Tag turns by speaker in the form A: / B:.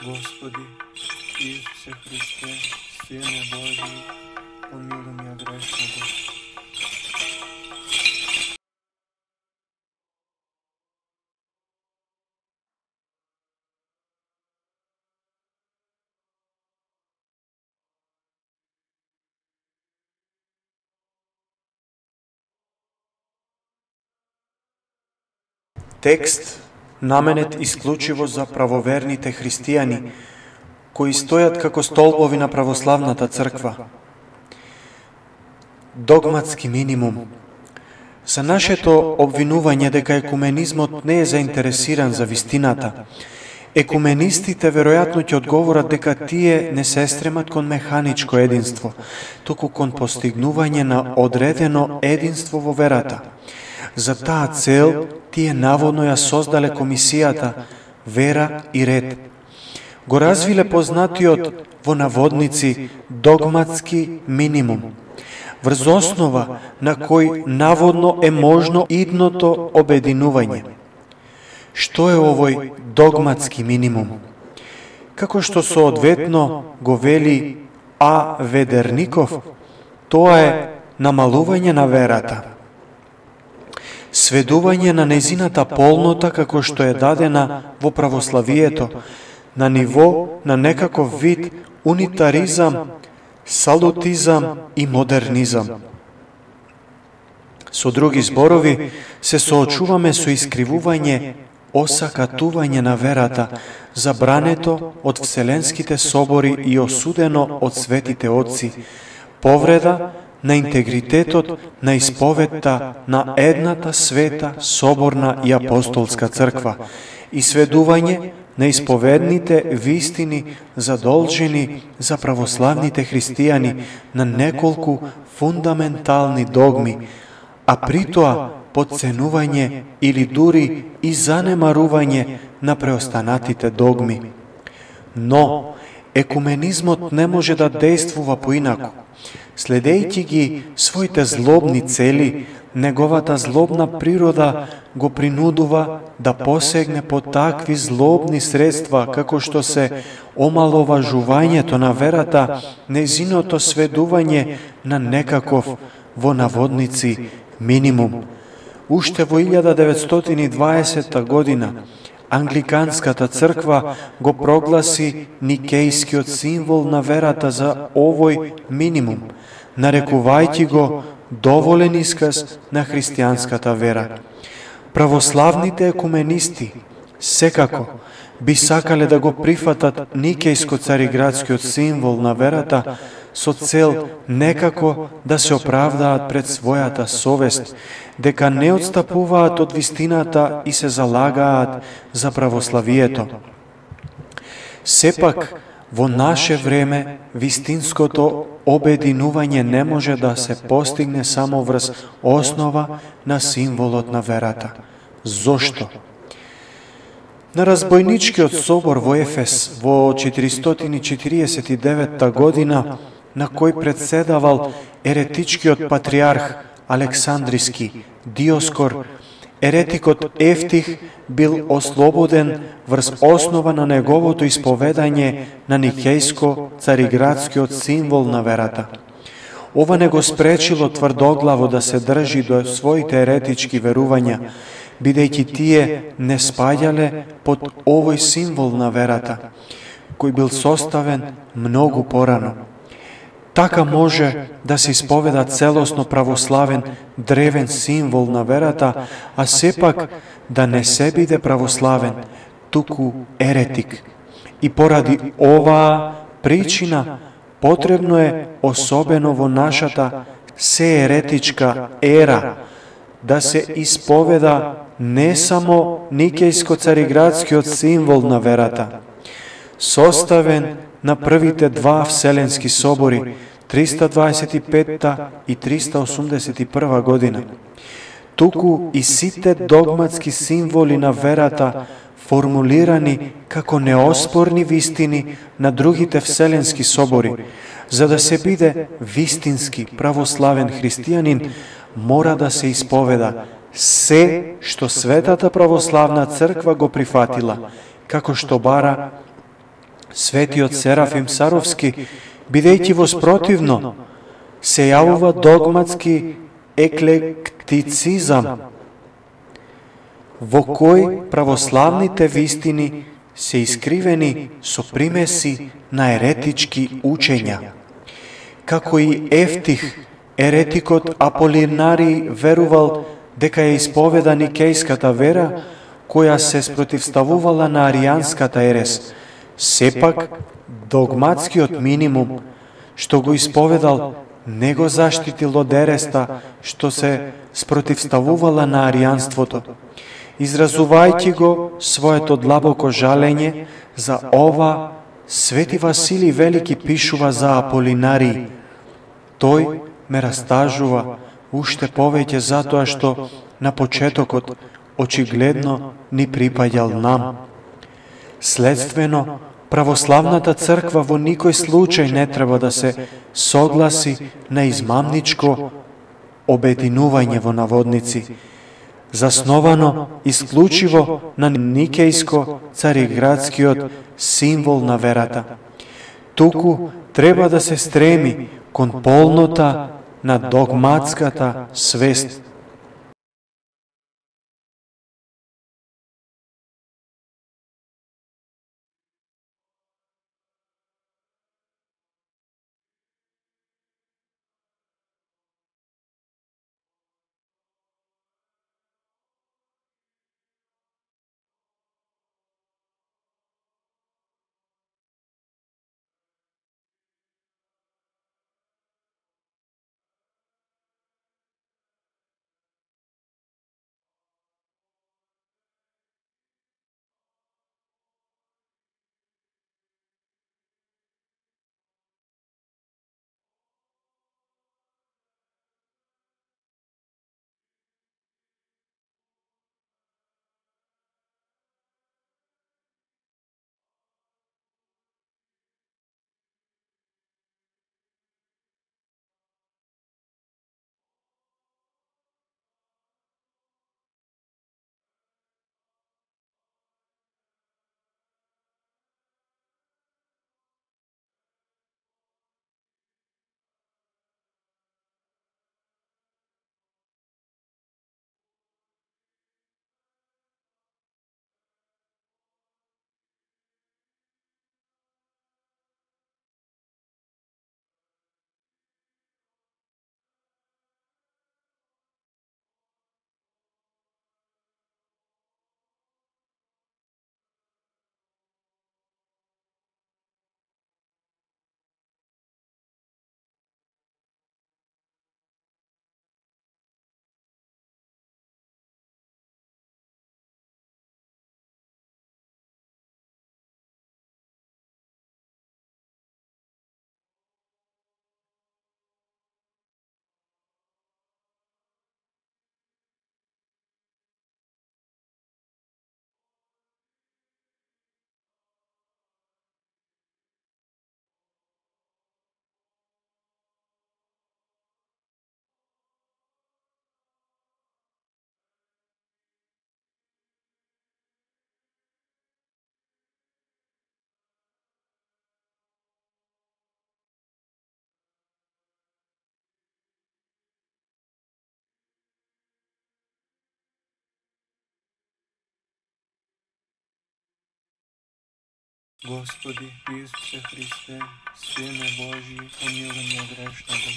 A: Господи, Исусе Христе, Сине Божи, помилуй меня грешного.
B: Текст наменет исклучиво за правоверните христијани, кои стојат како столбови на православната црква. Догматски минимум. За нашето обвинување дека екуменизмот не е заинтересиран за вистината, екуменистите веројатно ќе одговорат дека тие не се стремат кон механичко единство, туку кон постигнување на одредено единство во верата. За таа цел тие наводно ја создале комисијата Вера и ред. Го развиле познатиот во наводници догматски минимум, врз основа на кој наводно е можно идното обединување. Што е овој догматски минимум? Како што соодветно го вели А. Ведерников, тоа е намалување на верата, сведување на незината полнота како што е дадена во православието, на ниво на некаков вид унитаризам, салутизам и модернизам. Со други зборови, се соочуваме со искривување, осакатување на верата, забрането од вселенските собори и осудено од светите отци, повреда на интегритетот на исповетта на едната света, соборна и апостолска црква и сведување на исповедните вистини задолжени за православните христијани на неколку фундаментални догми, а при тоа потценување или дури и занемарување на преостанатите догми. Но екуменизмот не може да действува поинаку. Следејќи ги своите злобни цели, неговата злобна природа го принудува да посегне по такви злобни средства, како што се омаловажувањето на верата, незиното сведување на некаков, во наводници, минимум. Уште во 1920 година, Англиканската црква го прогласи никејскиот символ на верата за овој минимум, нарекувајќи го доволен исказ на христијанската вера. Православните екуменисти секако би сакале да го прифатат никејско-цариградскиот символ на верата со цел некако да се оправдаат пред својата совест, дека не отстапуваат од вистината и се залагаат за православието. Сепак, во наше време, вистинското обединување не може да се постигне само врз основа на символот на верата. Зошто? На разбойничкиот собор во Ефес во 449 година, на кој председавал еретичкиот патриарх Александриски Диоскор, еретикот Ефтих бил ослободен врз основа на неговото исповедање на никејско-цариградскиот символ на верата. Ова не го спречило тврдоглаво да се држи до своите еретички верувања, бидејќи тие не спаѓале под овој символ на верата, кој бил составен многу порано. Така може да се исповеда целосно православен древен символ на верата, а сепак да не се биде православен, туку еретик. И поради оваа причина потребно е, особено во нашата сееретичка ера, да се исповеда не само никејско-цариградскиот символ на верата, составен на првите два вселенски собори, 325 и 381 година. Туку и сите догматски символи на верата, формулирани како неоспорни вистини на другите вселенски собори, за да се биде вистински православен христијанин, мора да се исповеда се што Светата православна црква го прифатила, како што бара Светиот Серафим Саровски, бидејќи воспротивно се јавува догматски еклектицизам, во кој православните вистини се искривени со примеси на еретички учења. Како и Ефтих, еретикот Аполинари верувал дека е исповеда никејската вера, која се спротивставувала на аријанската ерес. Сепак, догматскиот минимум, што го исповедал, не го заштитил од ереста, што се спротивставувала на аријанството. Изразувајќи го своето длабоко жалење за ова, Свети Василий Велики пишува за Аполинари: тој ме растажува уште повеќе затоа што на почетокот очигледно ни припаѓал нам. Следствено, православната црква во никој случај не треба да се согласи на измамничко обединување во наводници, засновано исклучиво на Никејско-цариградскиот символ на верата. Туку треба да се стреми кон полнота на догматската свест.
A: Господи Исусе Христе, Сине Божји, помилуј ме грешного.